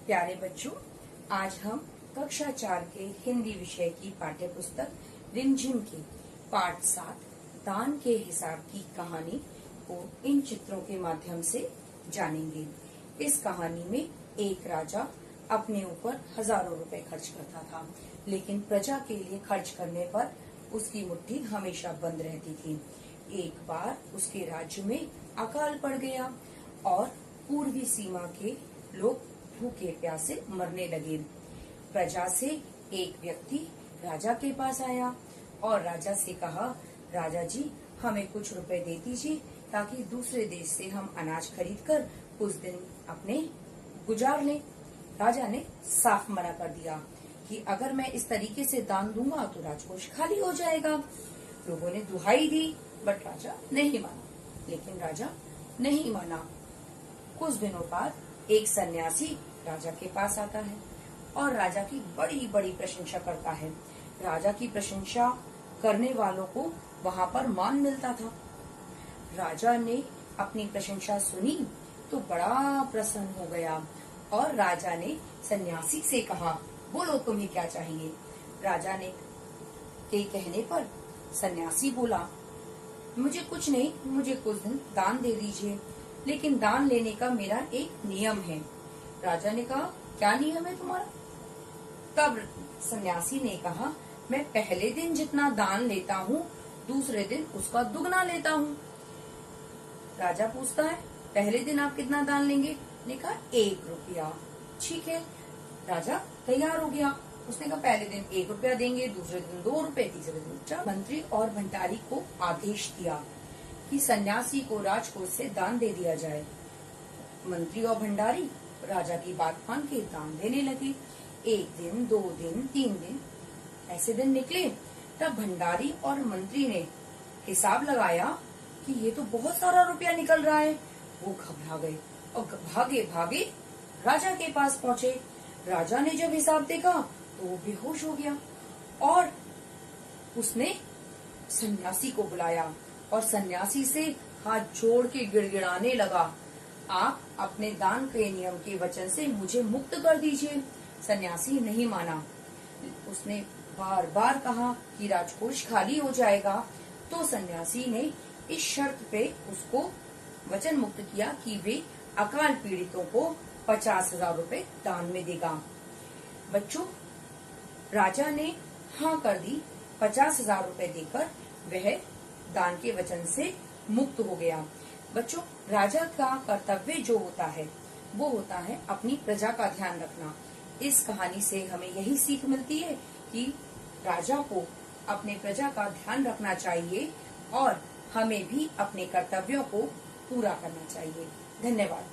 प्यारे बच्चों, आज हम कक्षा 4 के हिंदी विषय की पाठ्य पुस्तक रिमझिम की पाठ 7 दान के हिसाब की कहानी को इन चित्रों के माध्यम से जानेंगे। इस कहानी में एक राजा अपने ऊपर हजारों रुपए खर्च करता था, लेकिन प्रजा के लिए खर्च करने पर उसकी मुट्ठी हमेशा बंद रहती थी। एक बार उसके राज्य में अकाल पड़ गया और पूर्वी सीमा के लोग भूखे प्यासे मरने लगे। प्रजा से एक व्यक्ति राजा के पास आया और राजा से कहा, राजा जी, हमें कुछ रुपए दे दीजिए ताकि दूसरे देश से हम अनाज खरीदकर कुछ दिन अपने गुजार लें। राजा ने साफ मना कर दिया कि अगर मैं इस तरीके से दान दूंगा तो राजकोष खाली हो जाएगा। लोगों ने दुहाई दी, बट राजा नहीं माना। लेकिन राजा नहीं माना। कुछ दिनों बाद एक सन्यासी राजा के पास आता है और राजा की बड़ी बड़ी प्रशंसा करता है। राजा की प्रशंसा करने वालों को वहाँ पर मान मिलता था। राजा ने अपनी प्रशंसा सुनी तो बड़ा प्रसन्न हो गया और राजा ने सन्यासी से कहा, बोलो तुम्हें क्या चाहिए। राजा ने के कहने पर सन्यासी बोला, मुझे कुछ नहीं, मुझे कुछ दिन दान दे दीजिए, लेकिन दान लेने का मेरा एक नियम है। राजा ने कहा, क्या नियम है तुम्हारा? तब सन्यासी ने कहा, मैं पहले दिन जितना दान लेता हूँ दूसरे दिन उसका दुगना लेता हूँ। राजा पूछता है, पहले दिन आप कितना दान लेंगे? ने कहा, 1 रुपया। ठीक है, राजा तैयार हो गया। उसने कहा, पहले दिन 1 रुपया देंगे, दूसरे दिन 2 रुपए, तीसरे दिन। मंत्री और भंडारी को आदेश दिया कि सन्यासी को राजकोष से दान दे दिया जाए। मंत्री और भंडारी राजा की बात मान के दान देने लगे। 1 दिन, 2 दिन, 3 दिन ऐसे दिन निकले। तब भंडारी और मंत्री ने हिसाब लगाया कि ये तो बहुत सारा रुपया निकल रहा है। वो घबरा गए और भागे भागे राजा के पास पहुंचे। राजा ने जब हिसाब देखा तो वो बेहोश हो गया और उसने सन्यासी को बुलाया और सन्यासी से हाथ जोड़ के गिड़गिड़ाने लगा, आप अपने दान के नियम के वचन से मुझे मुक्त कर दीजिए। सन्यासी नहीं माना। उसने बार बार कहा कि राजकोष खाली हो जाएगा। तो सन्यासी ने इस शर्त पे उसको वचन मुक्त किया कि वे अकाल पीड़ितों को 50,000 रुपए दान में देगा। बच्चों, राजा ने हाँ कर दी। 50,000 रुपए देकर वह दान के वचन से मुक्त हो गया। बच्चों, राजा का कर्तव्य जो होता है वो होता है अपनी प्रजा का ध्यान रखना। इस कहानी से हमें यही सीख मिलती है कि राजा को अपने प्रजा का ध्यान रखना चाहिए और हमें भी अपने कर्तव्यों को पूरा करना चाहिए। धन्यवाद।